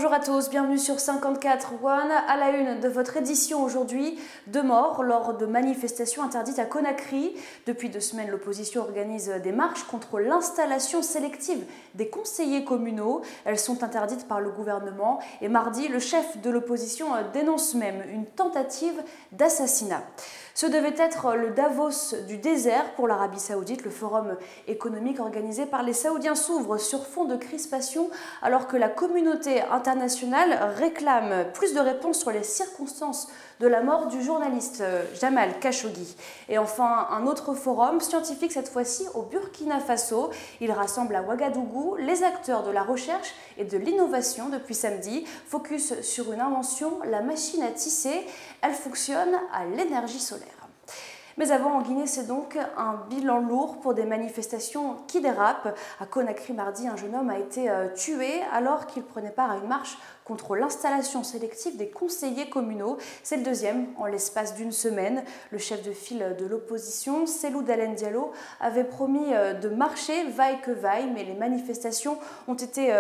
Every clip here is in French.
Bonjour à tous, bienvenue sur 54 One. À la une de votre édition aujourd'hui, 2 morts lors de manifestations interdites à Conakry. Depuis 2 semaines, l'opposition organise des marches contre l'installation sélective des conseillers communaux. Elles sont interdites par le gouvernement et mardi, le chef de l'opposition dénonce même une tentative d'assassinat. Ce devait être le Davos du désert pour l'Arabie Saoudite. Le forum économique organisé par les Saoudiens s'ouvre sur fond de crispation alors que la communauté internationale réclame plus de réponses sur les circonstances de la mort du journaliste Jamal Khashoggi. Et enfin, un autre forum scientifique, cette fois-ci au Burkina Faso. Il rassemble à Ouagadougou les acteurs de la recherche et de l'innovation depuis samedi. Focus sur une invention, la machine à tisser. Elle fonctionne à l'énergie solaire. Mais avant, en Guinée, c'est donc un bilan lourd pour des manifestations qui dérapent. À Conakry, mardi, un jeune homme a été tué alors qu'il prenait part à une marche contre l'installation sélective des conseillers communaux. C'est le deuxième en l'espace d'une semaine. Le chef de file de l'opposition, Cellou Dalein Diallo, avait promis de marcher vaille que vaille, mais les manifestants ont été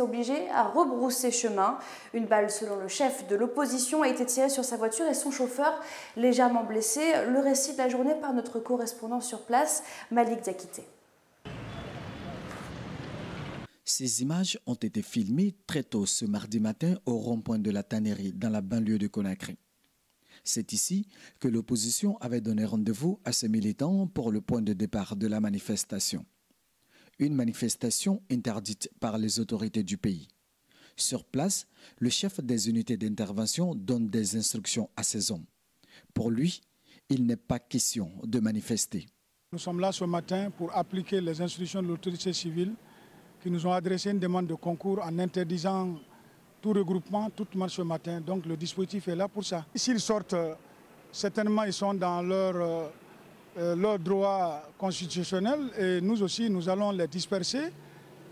obligés à rebrousser chemin. Une balle, selon le chef de l'opposition, a été tirée sur sa voiture et son chauffeur légèrement blessé. Le récit de la journée par notre correspondant sur place, Malik Diakité. Ces images ont été filmées très tôt ce mardi matin au rond-point de la Tannerie dans la banlieue de Conakry. C'est ici que l'opposition avait donné rendez-vous à ses militants pour le point de départ de la manifestation. Une manifestation interdite par les autorités du pays. Sur place, le chef des unités d'intervention donne des instructions à ses hommes. Pour lui, il n'est pas question de manifester. Nous sommes là ce matin pour appliquer les instructions de l'autorité civile qui nous ont adressé une demande de concours en interdisant tout regroupement, toute marche ce matin. Donc le dispositif est là pour ça. S'ils sortent, certainement ils sont dans leur droit constitutionnel et nous aussi nous allons les disperser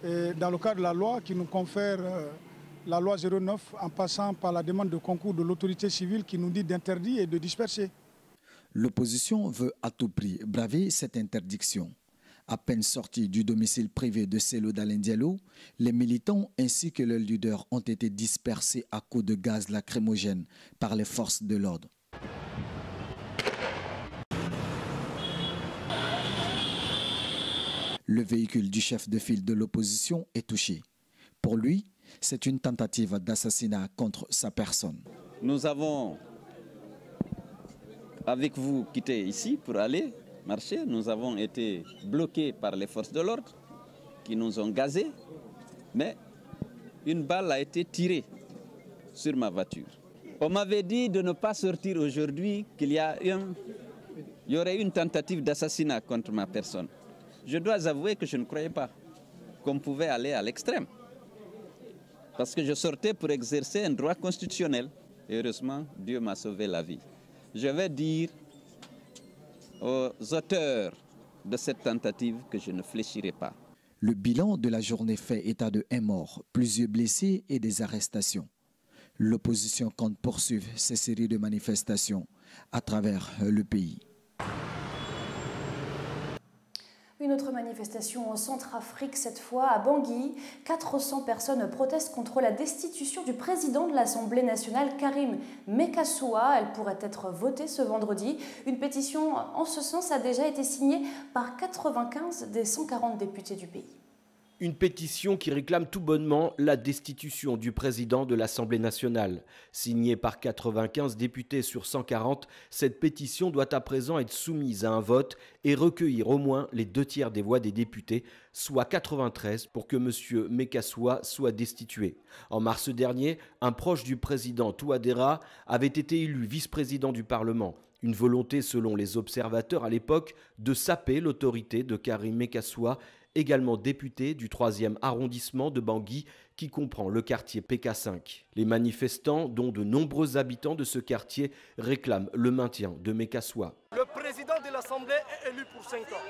dans le cadre de la loi qui nous confère la loi 09 en passant par la demande de concours de l'autorité civile qui nous dit d'interdire et de disperser. L'opposition veut à tout prix braver cette interdiction. À peine sortis du domicile privé de Cellou Dalein Diallo, les militants ainsi que leurs leaders ont été dispersés à coups de gaz lacrymogène par les forces de l'ordre. Le véhicule du chef de file de l'opposition est touché. Pour lui, c'est une tentative d'assassinat contre sa personne. Nous avons, avec vous, quitté ici pour aller marcher. Nous avons été bloqués par les forces de l'ordre qui nous ont gazés, mais une balle a été tirée sur ma voiture. On m'avait dit de ne pas sortir aujourd'hui, qu'il y aurait une tentative d'assassinat contre ma personne. Je dois avouer que je ne croyais pas qu'on pouvait aller à l'extrême. Parce que je sortais pour exercer un droit constitutionnel. Et heureusement, Dieu m'a sauvé la vie. Je vais dire aux auteurs de cette tentative que je ne fléchirai pas. Le bilan de la journée fait état de 1 mort, plusieurs blessés et des arrestations. L'opposition compte poursuivre ces séries de manifestations à travers le pays. Une autre manifestation en Centrafrique, cette fois à Bangui. 400 personnes protestent contre la destitution du président de l'Assemblée nationale, Karim Mekassoua. Elle pourrait être votée ce vendredi. Une pétition en ce sens a déjà été signée par 95 des 140 députés du pays. Une pétition qui réclame tout bonnement la destitution du président de l'Assemblée nationale. Signée par 95 députés sur 140, cette pétition doit à présent être soumise à un vote et recueillir au moins les 2/3 des voix des députés, soit 93 pour que M. Mekassoua soit destitué. En mars dernier, un proche du président Touadéra avait été élu vice-président du Parlement. Une volonté, selon les observateurs à l'époque, de saper l'autorité de Karim Mekassoua, également député du 3e arrondissement de Bangui, qui comprend le quartier PK5. Les manifestants, dont de nombreux habitants de ce quartier, réclament le maintien de Mekassoua. Le président de l'Assemblée est élu pour 5 ans.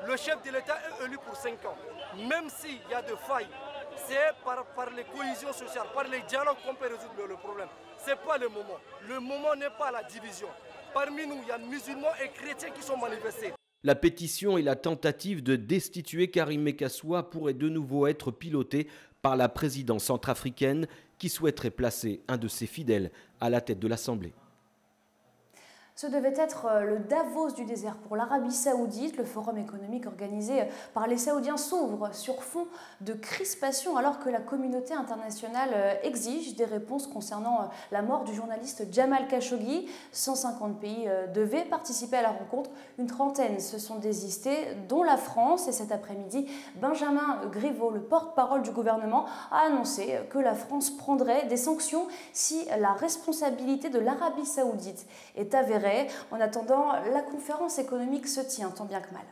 Le chef de l'État est élu pour 5 ans. Même s'il y a des failles, c'est par les cohésions sociales, par les dialogues qu'on peut résoudre le problème. Ce n'est pas le moment. Le moment n'est pas la division. Parmi nous, il y a musulmans et chrétiens qui sont manifestés. La pétition et la tentative de destituer Karim Mekassoua pourraient de nouveau être pilotées par la présidence centrafricaine qui souhaiterait placer un de ses fidèles à la tête de l'Assemblée. Ce devait être le Davos du désert pour l'Arabie Saoudite. Le forum économique organisé par les Saoudiens s'ouvre sur fond de crispation alors que la communauté internationale exige des réponses concernant la mort du journaliste Jamal Khashoggi. 150 pays devaient participer à la rencontre. Une trentaine se sont désistés, dont la France. Et cet après-midi, Benjamin Griveaux, le porte-parole du gouvernement, a annoncé que la France prendrait des sanctions si la responsabilité de l'Arabie Saoudite est avérée. En attendant, la conférence économique se tient tant bien que mal.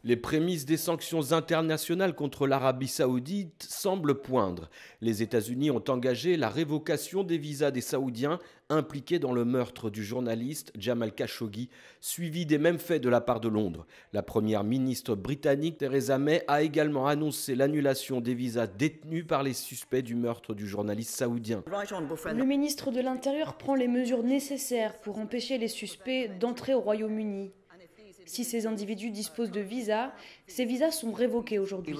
Les prémices des sanctions internationales contre l'Arabie Saoudite semblent poindre. Les États-Unis ont engagé la révocation des visas des Saoudiens impliqués dans le meurtre du journaliste Jamal Khashoggi, suivi des mêmes faits de la part de Londres. La première ministre britannique Theresa May a également annoncé l'annulation des visas détenus par les suspects du meurtre du journaliste saoudien. Le ministre de l'Intérieur prend les mesures nécessaires pour empêcher les suspects d'entrer au Royaume-Uni. Si ces individus disposent de visas, ces visas sont révoqués aujourd'hui.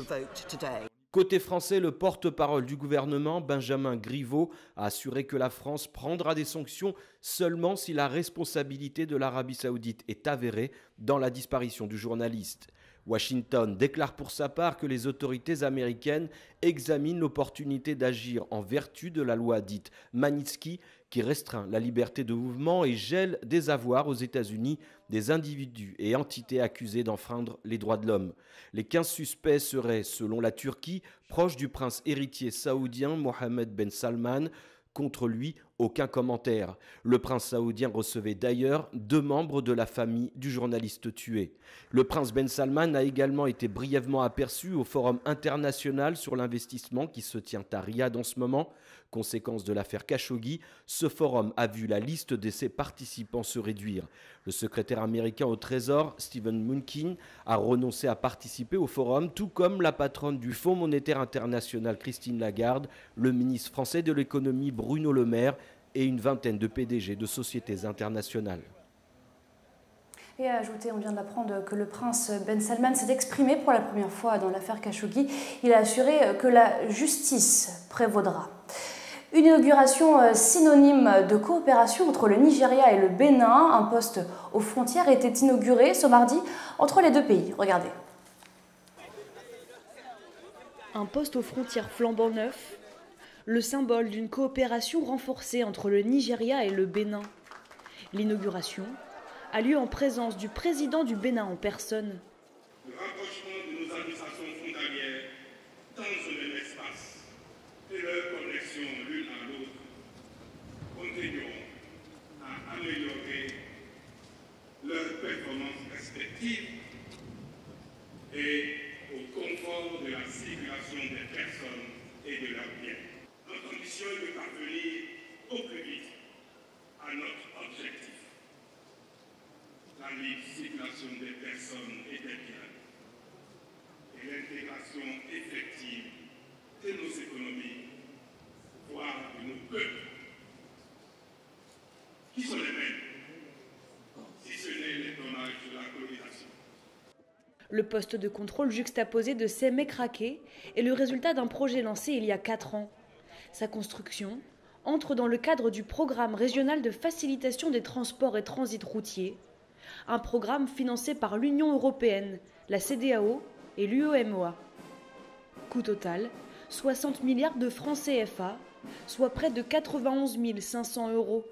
Côté français, le porte-parole du gouvernement, Benjamin Griveaux, a assuré que la France prendra des sanctions seulement si la responsabilité de l'Arabie Saoudite est avérée dans la disparition du journaliste. Washington déclare pour sa part que les autorités américaines examinent l'opportunité d'agir en vertu de la loi dite Magnitsky qui restreint la liberté de mouvement et gèle des avoirs aux États-Unis des individus et entités accusés d'enfreindre les droits de l'homme. Les 15 suspects seraient, selon la Turquie, proches du prince héritier saoudien Mohammed Ben Salman. Contre lui, aucun commentaire. Le prince saoudien recevait d'ailleurs 2 membres de la famille du journaliste tué. Le prince Ben Salman a également été brièvement aperçu au Forum international sur l'investissement qui se tient à Riyad en ce moment. Conséquence de l'affaire Khashoggi, ce forum a vu la liste de ses participants se réduire. Le secrétaire américain au Trésor, Steven Mnuchin, a renoncé à participer au forum, tout comme la patronne du Fonds monétaire international Christine Lagarde, le ministre français de l'économie Bruno Le Maire et une vingtaine de PDG de sociétés internationales. Et à ajouter, on vient d'apprendre que le prince Ben Salman s'est exprimé pour la première fois dans l'affaire Khashoggi. Il a assuré que la justice prévaudra. Une inauguration synonyme de coopération entre le Nigeria et le Bénin. Un poste aux frontières était inauguré ce mardi entre les deux pays. Regardez. Un poste aux frontières flambant neuf, le symbole d'une coopération renforcée entre le Nigeria et le Bénin. L'inauguration a lieu en présence du président du Bénin en personne. Le rapprochement de nos administrations frontalières dans un même espace et leur connexion l'une à l'autre continueront à améliorer leurs performances respectives et au confort de la circulation des personnes et de leurs biens. Notre ambition est de parvenir au plus vite à notre objectif. La libre circulation des personnes et des biens et l'intégration effective de nos économies, voire de nos peuples, qui sont les mêmes, si ce n'est les dommages de la colonisation. Le poste de contrôle juxtaposé de Sémé-Craqué est le résultat d'un projet lancé il y a 4 ans. Sa construction entre dans le cadre du programme régional de facilitation des transports et transits routiers, un programme financé par l'Union européenne, la CEDEAO et l'UEMOA. Coût total, 60 milliards de francs CFA, soit près de 91 500 €.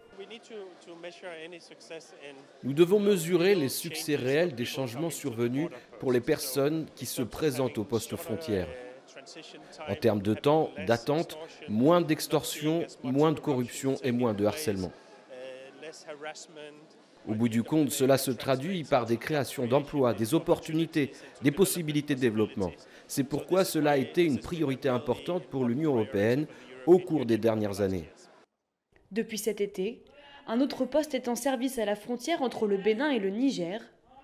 Nous devons mesurer les succès réels des changements survenus pour les personnes qui se présentent au poste frontière. En termes de temps d'attente, moins d'extorsion, moins de corruption et moins de harcèlement. Au bout du compte, cela se traduit par des créations d'emplois, des opportunités, des possibilités de développement. C'est pourquoi cela a été une priorité importante pour l'Union européenne au cours des dernières années. Depuis cet été, un autre poste est en service à la frontière entre le Bénin et le Niger,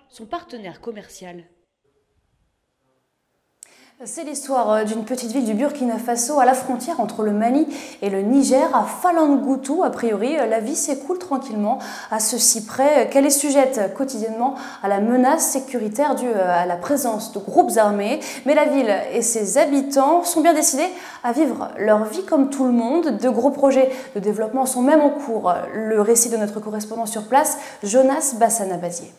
son partenaire commercial. C'est l'histoire d'une petite ville du Burkina Faso à la frontière entre le Mali et le Niger, à Falangoutou. A priori, la vie s'écoule tranquillement à ceci près qu'elle est sujette quotidiennement à la menace sécuritaire due à la présence de groupes armés. Mais la ville et ses habitants sont bien décidés à vivre leur vie comme tout le monde. De gros projets de développement sont même en cours. Le récit de notre correspondant sur place, Jonas Bassana-Bazier.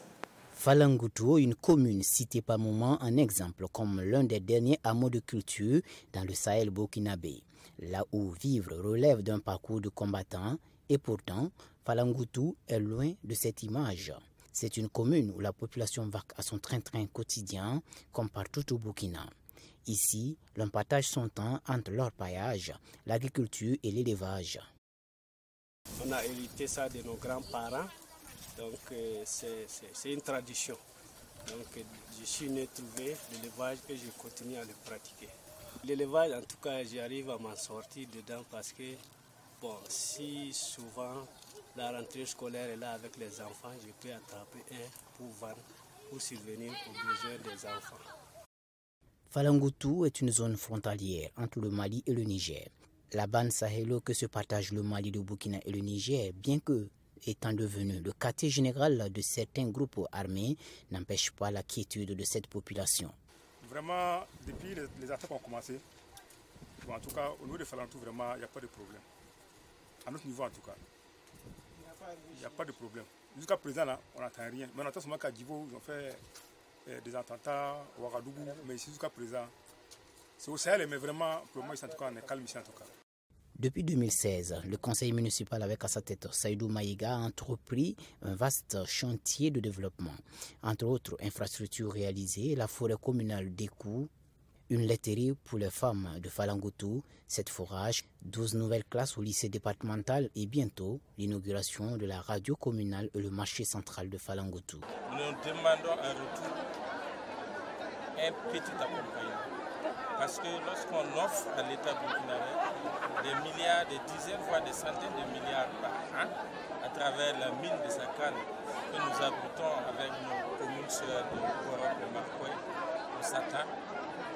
Falangoutou, une commune citée par moments en exemple comme l'un des derniers hameaux de culture dans le Sahel burkinabé. Là où vivre relève d'un parcours de combattant et pourtant, Falangoutou est loin de cette image. C'est une commune où la population vaque à son train-train quotidien comme partout au Burkina. Ici, l'on partage son temps entre l'orpaillage, l'agriculture et l'élevage. On a hérité ça de nos grands-parents. Donc c'est une tradition. Donc je suis né trouvé l'élevage et je continue à le pratiquer. L'élevage, en tout cas, j'arrive à m'en sortir dedans parce que bon, si souvent la rentrée scolaire est là avec les enfants, je peux attraper un pour vendre, pour subvenir aux besoins des enfants. Falangoutou est une zone frontalière entre le Mali et le Niger. La bande sahélo que se partagent le Mali, le Burkina et le Niger, bien que étant devenu le quartier général de certains groupes armés, n'empêche pas la quiétude de cette population. Vraiment, depuis les attaques ont commencé, bon, en tout cas au niveau de Falangoutou, vraiment, il n'y a pas de problème. À notre niveau en tout cas, il n'y a pas de problème. Jusqu'à présent, là, on n'entend rien. Mais on entend seulement qu'à Djibo, ils ont fait des attentats, au Ouagadougou, mais ici jusqu'à présent, c'est au Sahel, mais vraiment, pour moi, ici, en tout cas, on est calme ici en tout cas. Depuis 2016, le conseil municipal avec à sa tête Saïdou Maïga a entrepris un vaste chantier de développement. Entre autres infrastructures réalisées, la forêt communale d'Ekou, une laiterie pour les femmes de Falangoutou, 7 forages, 12 nouvelles classes au lycée départemental et bientôt l'inauguration de la radio communale et le marché central de Falangoutou. Nous demandons un retour, un petit accompagnement. Parce que lorsqu'on offre à l'État burkinabé des milliards, des dizaines, voire des centaines de milliards par an, à travers la mine de Sakane que nous abritons avec nos communes sœurs de Korok, de Marcoy, de Satan,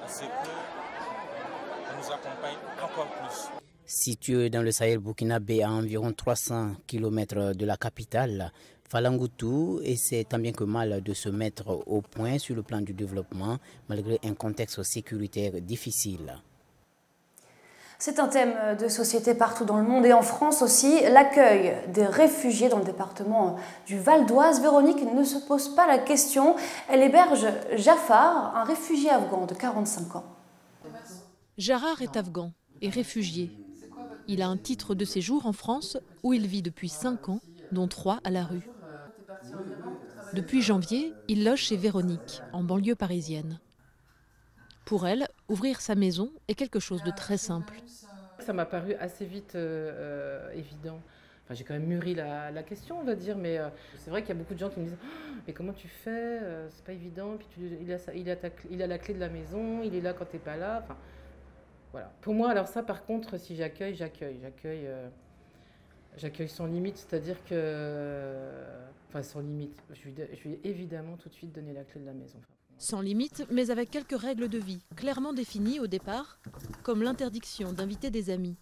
à ce que nous accompagne encore plus. Situé dans le Sahel burkinabé à environ 300 km de la capitale, Falangoutou essaie tant bien que mal de se mettre au point sur le plan du développement, malgré un contexte sécuritaire difficile. C'est un thème de société partout dans le monde et en France aussi. L'accueil des réfugiés dans le département du Val d'Oise. Véronique ne se pose pas la question. Elle héberge Jafar, un réfugié afghan de 45 ans. Jafar est afghan et réfugié. Il a un titre de séjour en France où il vit depuis 5 ans, dont 3 à la rue. Depuis janvier, il loge chez Véronique, en banlieue parisienne. Pour elle, ouvrir sa maison est quelque chose de très simple. Ça m'a paru assez vite évident. Enfin, j'ai quand même mûri la question, on va dire, mais c'est vrai qu'il y a beaucoup de gens qui me disent oh, « Mais comment tu fais? C'est pas évident, puis il a la clé de la maison, il est là quand t'es pas là. » Enfin, voilà. Pour moi, alors ça, par contre, si j'accueille sans limite, c'est-à-dire que... Enfin, sans limite. Je vais évidemment tout de suite donner la clé de la maison. Sans limite, mais avec quelques règles de vie, clairement définies au départ, comme l'interdiction d'inviter des amis.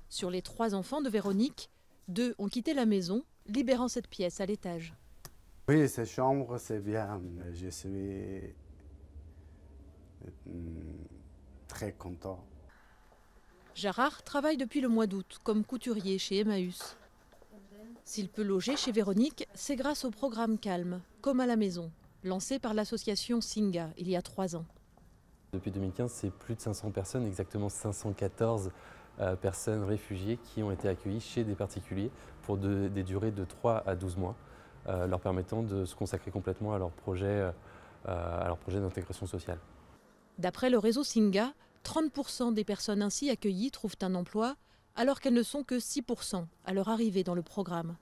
Sur les 3 enfants de Véronique, 2 ont quitté la maison, libérant cette pièce à l'étage. Oui, cette chambre, c'est bien. Je suis très content. Jafar travaille depuis le mois d'août comme couturier chez Emmaüs. S'il peut loger chez Véronique, c'est grâce au programme Calme, comme à la maison, lancé par l'association Singa il y a 3 ans. Depuis 2015, c'est plus de 500 personnes, exactement 514 personnes réfugiées qui ont été accueillies chez des particuliers pour des durées de 3 à 12 mois, leur permettant de se consacrer complètement à leur projet d'intégration sociale. D'après le réseau Singa, 30% des personnes ainsi accueillies trouvent un emploi, alors qu'elles ne sont que 6% à leur arrivée dans le programme.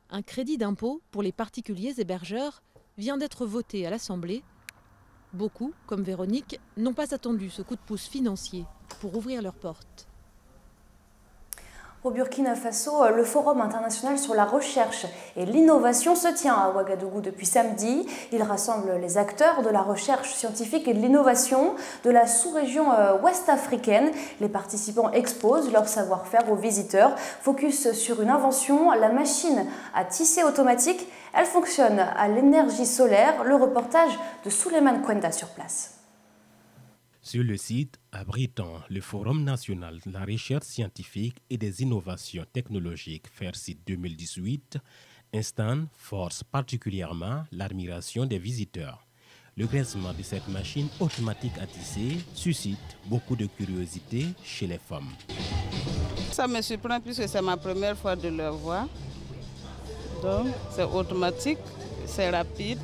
Un crédit d'impôt pour les particuliers hébergeurs vient d'être voté à l'Assemblée. Beaucoup, comme Véronique, n'ont pas attendu ce coup de pouce financier pour ouvrir leurs portes. Au Burkina Faso, le Forum international sur la recherche et l'innovation se tient à Ouagadougou depuis samedi. Il rassemble les acteurs de la recherche scientifique et de l'innovation de la sous-région ouest africaine. Les participants exposent leur savoir-faire aux visiteurs. Focus sur une invention, la machine à tisser automatique. Elle fonctionne à l'énergie solaire. Le reportage de Souleymane Kwenda sur place. Sur le site abritant le Forum national de la recherche scientifique et des innovations technologiques FAIRCIT 2018, un stand force particulièrement l'admiration des visiteurs. Le graissement de cette machine automatique à tisser suscite beaucoup de curiosité chez les femmes. Ça me surprend puisque c'est ma première fois de le voir. Donc c'est automatique, c'est rapide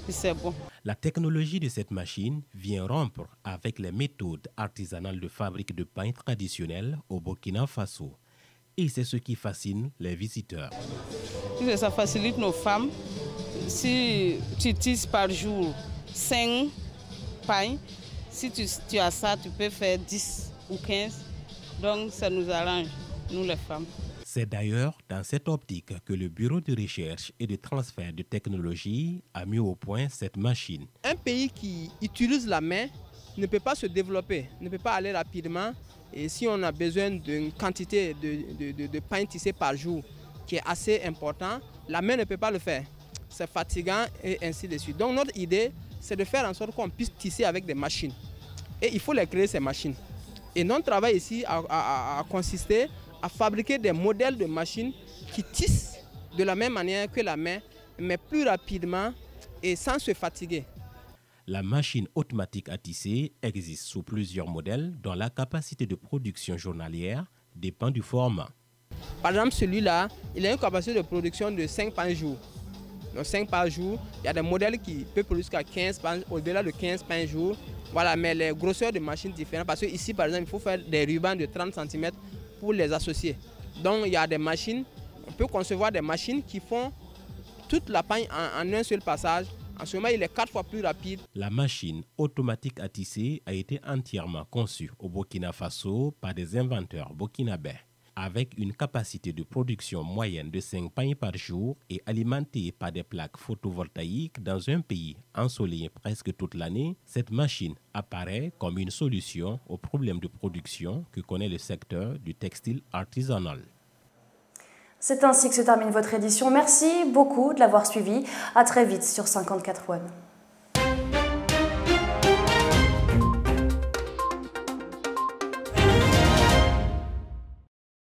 et c'est bon. La technologie de cette machine vient rompre avec les méthodes artisanales de fabrique de pain traditionnelles au Burkina Faso. Et c'est ce qui fascine les visiteurs. Ça facilite nos femmes. Si tu tisses par jour 5 pains, si tu as ça, tu peux faire 10 ou 15. Donc ça nous arrange, nous les femmes. C'est d'ailleurs dans cette optique que le Bureau de recherche et de transfert de technologie a mis au point cette machine. Un pays qui utilise la main ne peut pas se développer, ne peut pas aller rapidement. Et si on a besoin d'une quantité de pain tissé par jour qui est assez important, la main ne peut pas le faire. C'est fatigant et ainsi de suite. Donc notre idée, c'est de faire en sorte qu'on puisse tisser avec des machines. Et il faut les créer, ces machines. Et notre travail ici a consisté à fabriquer des modèles de machines qui tissent de la même manière que la main, mais plus rapidement et sans se fatiguer. La machine automatique à tisser existe sous plusieurs modèles dont la capacité de production journalière dépend du format. Par exemple, celui-là, il a une capacité de production de 5 par jour. Donc 5 par jour, il y a des modèles qui peuvent produire jusqu'à 15 par, au-delà de 15 par jour. Voilà, mais les grosseurs de machines différentes, parce que ici, par exemple, il faut faire des rubans de 30 cm pour les associer. Donc il y a des machines, on peut concevoir des machines qui font toute la paille en un seul passage. En ce moment, il est 4 fois plus rapide. La machine automatique à tisser a été entièrement conçue au Burkina Faso par des inventeurs burkinabés. Avec une capacité de production moyenne de 5 pains par jour et alimentée par des plaques photovoltaïques dans un pays ensoleillé presque toute l'année, cette machine apparaît comme une solution aux problèmes de production que connaît le secteur du textile artisanal. C'est ainsi que se termine votre édition. Merci beaucoup de l'avoir suivi. À très vite sur 54 One.